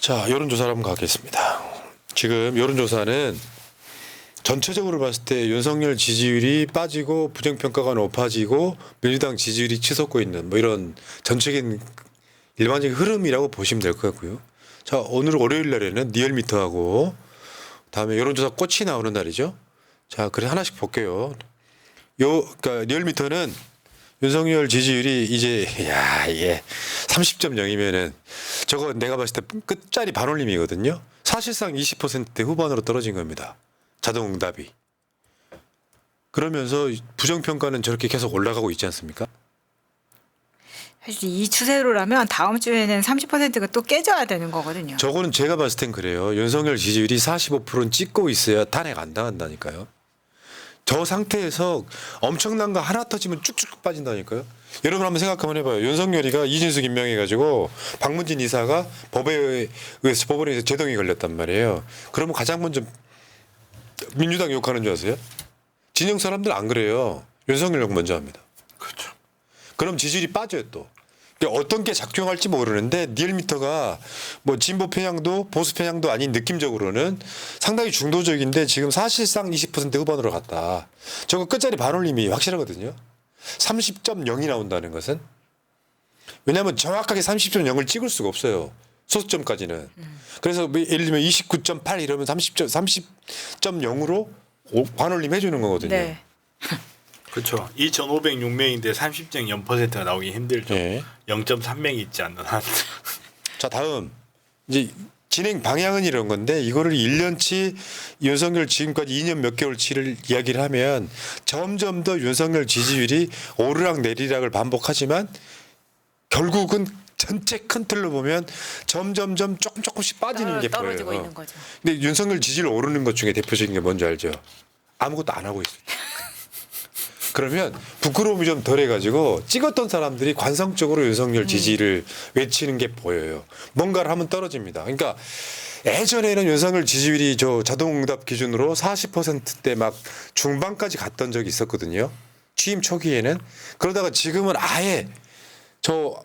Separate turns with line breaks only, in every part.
자, 여론조사를 한번 가겠습니다. 지금 여론조사는 전체적으로 봤을 때 윤석열 지지율이 빠지고 부정평가가 높아지고 민주당 지지율이 치솟고 있는 뭐 이런 전체적인 일반적인 흐름이라고 보시면 될 것 같고요. 자, 오늘 월요일 날에는 리얼미터하고 다음에 여론조사 꽃이 나오는 날이죠. 자, 그래 하나씩 볼게요. 그러니까 리얼미터는 윤석열 지지율이 이제 이게 30.0이면은 저거 내가 봤을 때 끝자리 반올림이거든요. 사실상 20% 후반으로 떨어진 겁니다. 자동응답이. 그러면서 부정평가는 저렇게 계속 올라가고 있지 않습니까?
사실 이 추세로라면 다음 주에는 30%가 또 깨져야 되는 거거든요.
저거는 제가 봤을 땐 그래요. 윤석열 지지율이 45%는 찍고 있어야 탄핵 안 당한다니까요. 저 상태에서 엄청난 거 하나 터지면 쭉쭉 빠진다니까요. 여러분 한번 생각 한번 해봐요. 윤석열이가 이진숙 임명해가지고 박문진 이사가 법원에 의해서 제동이 걸렸단 말이에요. 그러면 가장 먼저 민주당 욕하는 줄 아세요? 진영 사람들 안 그래요. 윤석열 욕 먼저 합니다.
그렇죠.
그럼 지지율이 빠져요 또. 어떤 게 작용할지 모르는데 리얼미터가 뭐 진보 편향도 보수 편향도 아닌 느낌적으로는 상당히 중도적인데 지금 사실상 20% 후반으로 갔다. 저거 끝자리 반올림이 확실하거든요. 30.0이 나온다는 것은 왜냐하면 정확하게 30.0을 찍을 수가 없어요. 소수점까지는. 그래서 예를 들면 29.8 이러면 30.0으로 반올림 해주는 거거든요.
네.
그렇죠. 2,506명인데 30.0%가 나오기 힘들죠.
네.
0.3명이 있지 않는 한.
자, 다음 이제 진행 방향은 이런 건데 이거를 1년치 윤석열 지금까지 2년 몇 개월치를 이야기를 하면 점점 더 윤석열 지지율이 오르락 내리락을 반복하지만 결국은 전체 큰 틀로 보면 점점점 조금씩 빠지는 게
떨어지고
보여요.
있는 거죠.
근데 윤석열 지지율 오르는 것 중에 대표적인 게 뭔지 알죠? 아무것도 안 하고 있어요. 그러면 부끄러움이 좀 덜해가지고 찍었던 사람들이 관성적으로 윤석열 지지를 외치는 게 보여요. 뭔가를 하면 떨어집니다. 그러니까 예전에는 윤석열 지지율이 저 자동응답 기준으로 40%대 막 중반까지 갔던 적이 있었거든요. 취임 초기에는. 그러다가 지금은 아예 저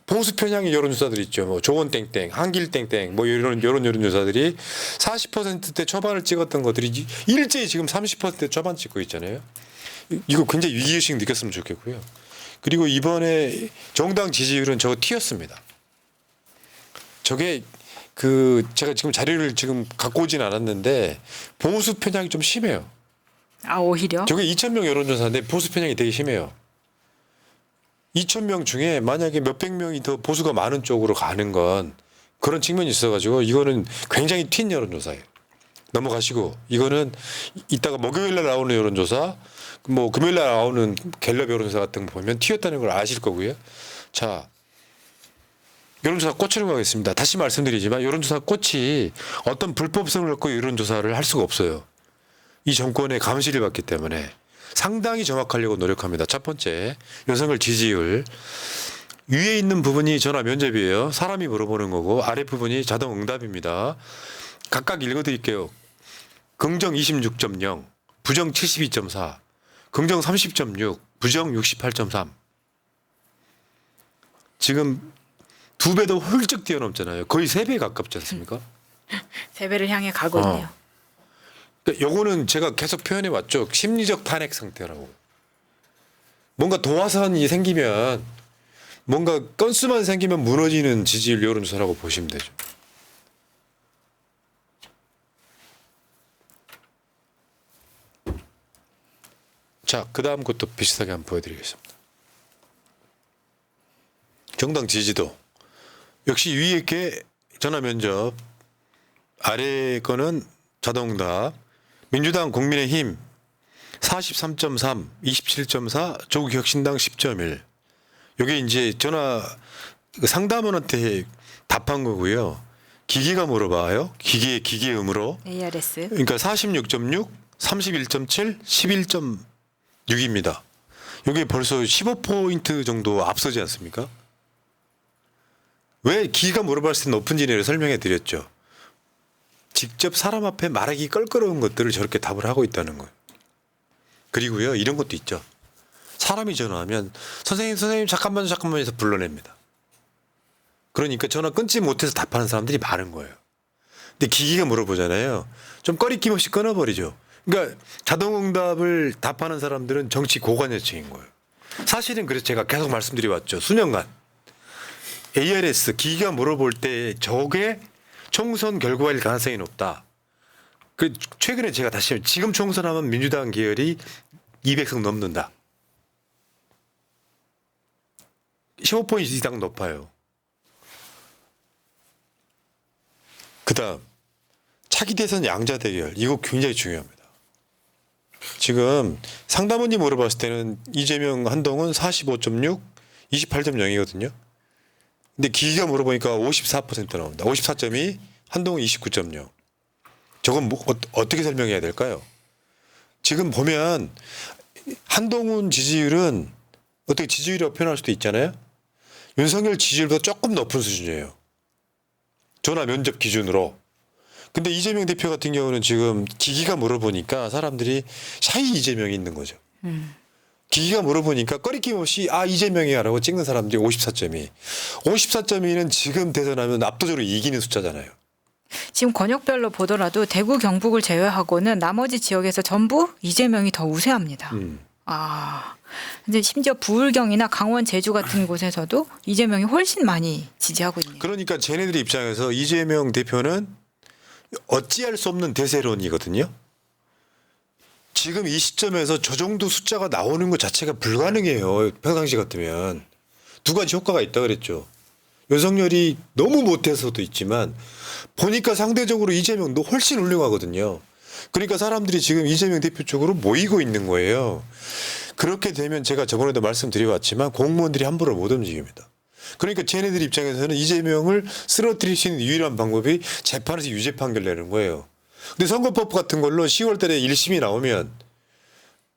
보수 편향의 여론조사들 있죠. 뭐 조원 땡땡, 한길 땡땡, 뭐 이런 여론조사들이 40%대 초반을 찍었던 것들이 일제히 지금 30%대 초반 찍고 있잖아요. 이거 굉장히 위기의식 느꼈으면 좋겠고요. 그리고 이번에 정당 지지율은 저거 튀었습니다. 저게 제가 지금 자료를 지금 갖고 오진 않았는데 보수 편향이 좀 심해요.
아, 오히려?
저게 2,000명 여론조사인데 보수 편향이 되게 심해요. 2,000명 중에 만약에 몇백 명이 더 보수가 많은 쪽으로 가는 건 그런 측면이 있어가지고 이거는 굉장히 튄 여론조사예요. 넘어가시고 이거는 이따가 목요일날 나오는 여론조사 뭐 금요일날 나오는 갤럽 여론조사 같은 거 보면 튀었다는 걸 아실 거고요. 자, 여론조사 꽃으로 가겠습니다. 다시 말씀드리지만 여론조사 꽃이 어떤 불법성을 갖고 여론조사를 할 수가 없어요. 이 정권의 감시를 받기 때문에 상당히 정확하려고 노력합니다. 첫 번째, 윤석열 지지율. 위에 있는 부분이 전화 면접이에요. 사람이 물어보는 거고 아래 부분이 자동 응답입니다. 각각 읽어드릴게요. 긍정 26.0, 부정 72.4, 긍정 30.6, 부정 68.3. 지금 2배 더 훌쩍 뛰어넘잖아요. 거의 3배 가깝지 않습니까?
3배를 향해 가고 있네요.
그러니까 요거는 제가 계속 표현해 왔죠. 심리적 탄핵 상태라고. 뭔가 도화선이 생기면 뭔가 건수만 생기면 무너지는 지지율 여론조사라고 보시면 되죠. 자, 그 다음 것도 비슷하게 한번 보여드리겠습니다. 정당 지지도. 역시 위에 게 전화 면접, 아래 거는 자동응답. 민주당 국민의힘 43.3, 27.4, 조국혁신당 10.1. 이게 이제 전화 상담원한테 답한 거고요. 기계가 물어봐요. 기계음으로.
ARS.
그러니까 46.6, 31.7, 11.6입니다. 이게 벌써 15포인트 정도 앞서지 않습니까? 왜 기계가 물어봤을 때 높은지를 설명해 드렸죠. 직접 사람 앞에 말하기 껄끄러운 것들을 저렇게 답을 하고 있다는 거예요. 그리고요, 이런 것도 있죠. 사람이 전화하면 선생님 잠깐만 해서 불러냅니다. 그러니까 전화 끊지 못해서 답하는 사람들이 많은 거예요. 근데 기기가 물어보잖아요. 좀 꺼리낌 없이 끊어버리죠. 그러니까 자동응답을 답하는 사람들은 정치 고관여층인 거예요. 사실은 그래서 제가 계속 말씀드려왔죠. 수년간. ARS 기기가 물어볼 때 저게 총선 결과일 가능성이 높다. 그 최근에 제가 다시 지금 총선하면 민주당 계열이 200석 넘는다. 15포인트 이상 높아요. 그다음 차기 대선 양자 대결 이거 굉장히 중요합니다. 지금 상담원이 물어봤을 때는 이재명 한동훈 45.6, 28.0이거든요. 근데 기기가 물어보니까 54% 나옵니다. 54.2, 한동훈 29.0. 저건 뭐, 어떻게 설명해야 될까요? 지금 보면 한동훈 지지율은 어떻게 지지율이라고 표현할 수도 있잖아요. 윤석열 지지율보다 조금 높은 수준이에요. 전화 면접 기준으로. 근데 이재명 대표 같은 경우는 지금 기기가 물어보니까 사람들이 샤이 이재명이 있는 거죠. 기기가 물어보니까 꺼리낌 없이 이재명이야라고 찍는 사람들이 54.2. 54.2는 지금 대선하면 압도적으로 이기는 숫자잖아요.
지금 권역별로 보더라도 대구 경북을 제외하고는 나머지 지역에서 전부 이재명이 더 우세합니다. 근데 심지어 부울경이나 강원 제주 같은 곳에서도 이재명이 훨씬 많이 지지하고 있네요.
그러니까 쟤네들 입장에서 이재명 대표는 어찌할 수 없는 대세론이거든요. 지금 이 시점에서 저 정도 숫자가 나오는 것 자체가 불가능해요. 평상시 같으면. 두 가지 효과가 있다 그랬죠. 윤석열이 너무 못해서도 있지만 보니까 상대적으로 이재명도 훨씬 훌륭하거든요. 그러니까 사람들이 지금 이재명 대표 쪽으로 모이고 있는 거예요. 그렇게 되면 제가 저번에도 말씀드려왔지만 공무원들이 함부로 못 움직입니다. 그러니까 쟤네들 입장에서는 이재명을 쓰러뜨릴 수 있는 유일한 방법이 재판에서 유죄 판결 내는 거예요. 근데 선거법 같은 걸로 10월 달에 1심이 나오면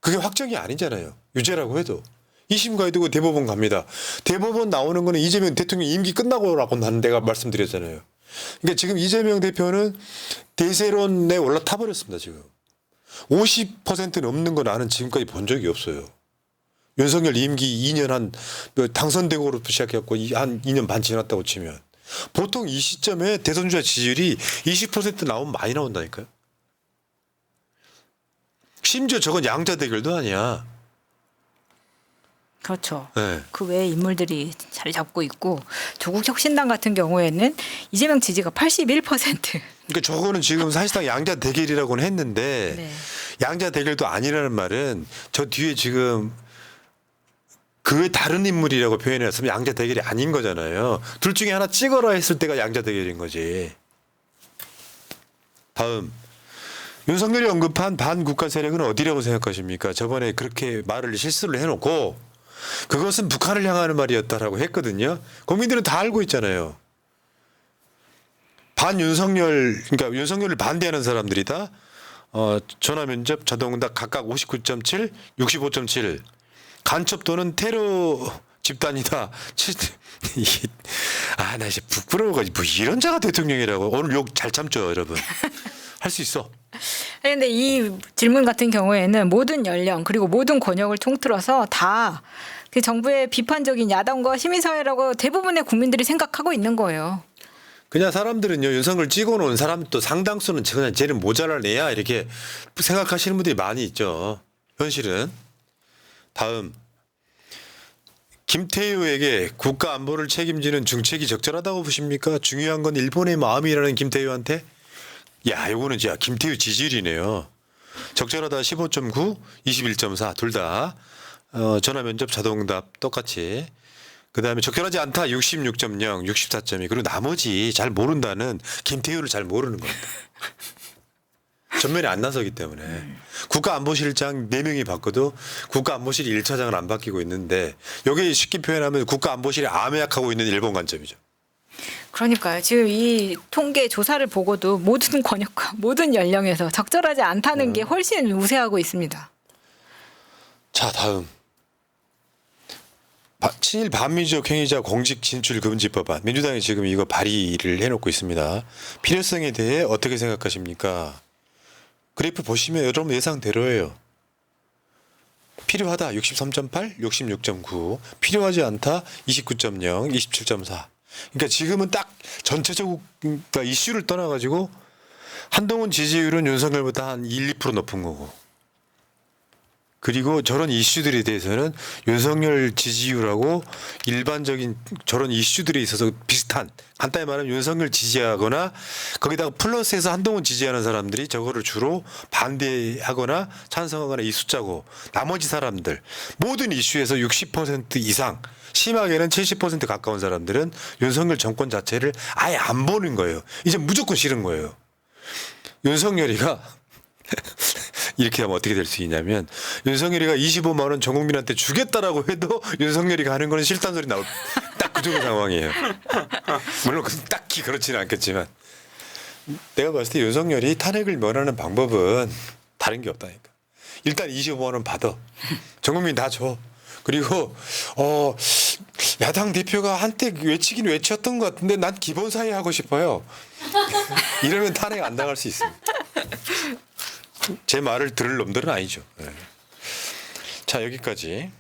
그게 확정이 아니잖아요. 유죄라고 해도. 2심 가야 되고 대법원 갑니다. 대법원 나오는 거는 이재명 대통령 임기 끝나고라고 난 내가 말씀드렸잖아요. 그러니까 지금 이재명 대표는 대세론에 올라타 버렸습니다. 지금 50% 넘는 거 나는 지금까지 본 적이 없어요. 윤석열 임기 2년 한 당선되고로부터 시작해갖고 한 2년 반 지났다고 치면 보통 이 시점에 대선 주자 지지율이 20% 나오면 많이 나온다니까요. 심지어 저건 양자 대결도 아니야.
그렇죠.
네.
그 외에 인물들이 자리 잡고 있고 조국 혁신당 같은 경우에는 이재명 지지가 81%.
그러니까 저거는 지금 사실상 양자 대결이라고는 했는데
네.
양자 대결도 아니라는 말은 저 뒤에 지금 그 외 다른 인물이라고 표현했으면 양자 대결이 아닌 거잖아요. 둘 중에 하나 찍어라 했을 때가 양자 대결인 거지. 다음 윤석열이 언급한 반국가 세력은 어디라고 생각하십니까? 저번에 그렇게 말을 실수를 해놓고 그것은 북한을 향하는 말이었다라고 했거든요. 국민들은 다 알고 있잖아요. 반윤석열, 그러니까 윤석열을 반대하는 사람들이다. 전화 면접 자동응답 각각 59.7, 65.7. 간첩 또는 테러 집단이다. 나 이제 부끄러워가지고 뭐 이런 자가 대통령이라고. 오늘 욕 잘 참죠, 여러분. 할 수 있어.
그런데 이 질문 같은 경우에는 모든 연령 그리고 모든 권역을 통틀어서 다 그 정부의 비판적인 야당과 시민사회라고 대부분의 국민들이 생각하고 있는 거예요.
그냥 사람들은요, 윤석열 찍어놓은 사람도 상당수는 그냥 쟤는 모자랄 애야 이렇게 생각하시는 분들이 많이 있죠. 현실은. 다음. 김태효에게 국가 안보를 책임지는 중책이 적절하다고 보십니까? 중요한 건 일본의 마음이라는 김태효한테. 야, 요거는 진짜 김태효 지지율이네요. 적절하다 15.9, 21.4 둘 다. 전화 면접 자동응답 똑같이. 그다음에 적절하지 않다 66.0, 64.2. 그리고 나머지 잘 모른다는 김태효를 잘 모르는 겁니다. 전면에 안 나서기 때문에. 국가안보실장 4명이 바꿔도 국가안보실 1차장을 안 바뀌고 있는데 여기 쉽게 표현하면 국가안보실이 암약하고 있는 일본 관점이죠.
그러니까요. 지금 이 통계 조사를 보고도 모든 권역과 모든 연령에서 적절하지 않다는 게 훨씬 우세하고 있습니다.
자, 다음. 친일 반민족 행위자 공직 진출 금지 법안. 민주당이 지금 이거 발의를 해놓고 있습니다. 필요성에 대해 어떻게 생각하십니까? 그래프 보시면 여러분 예상대로예요. 필요하다 63.8, 66.9, 필요하지 않다 29.0, 27.4. 그러니까 지금은 딱 전체적으로 그러니까 이슈를 떠나가지고 한동훈 지지율은 윤석열보다 한 1, 2% 높은 거고 그리고 저런 이슈들에 대해서는 윤석열 지지율하고 일반적인 저런 이슈들에 있어서 비슷한 간단히 말하면 윤석열 지지하거나 거기다가 플러스해서 한동훈 지지하는 사람들이 저거를 주로 반대하거나 찬성하거나 이 숫자고 나머지 사람들 모든 이슈에서 60% 이상 심하게는 70% 가까운 사람들은 윤석열 정권 자체를 아예 안 보는 거예요. 이제 무조건 싫은 거예요. 윤석열이가 이렇게 하면 어떻게 될 수 있냐면 윤석열이가 25만 원 전 국민한테 주겠다라고 해도 윤석열이가 하는 거는 싫다는 소리 나올 딱 그 정도 상황이에요. 물론 딱히 그렇지는 않겠지만 내가 봤을 때 윤석열이 탄핵을 면하는 방법은 다른 게 없다니까. 일단 25만 원 받아. 전 국민 다 줘. 그리고 야당 대표가 한때 외치긴 외쳤던 것 같은데 난 기본 사회 하고 싶어요. 이러면 탄핵 안 당할 수 있습니다. 제 말을 들을 놈들은 아니죠. 네. 자 여기까지.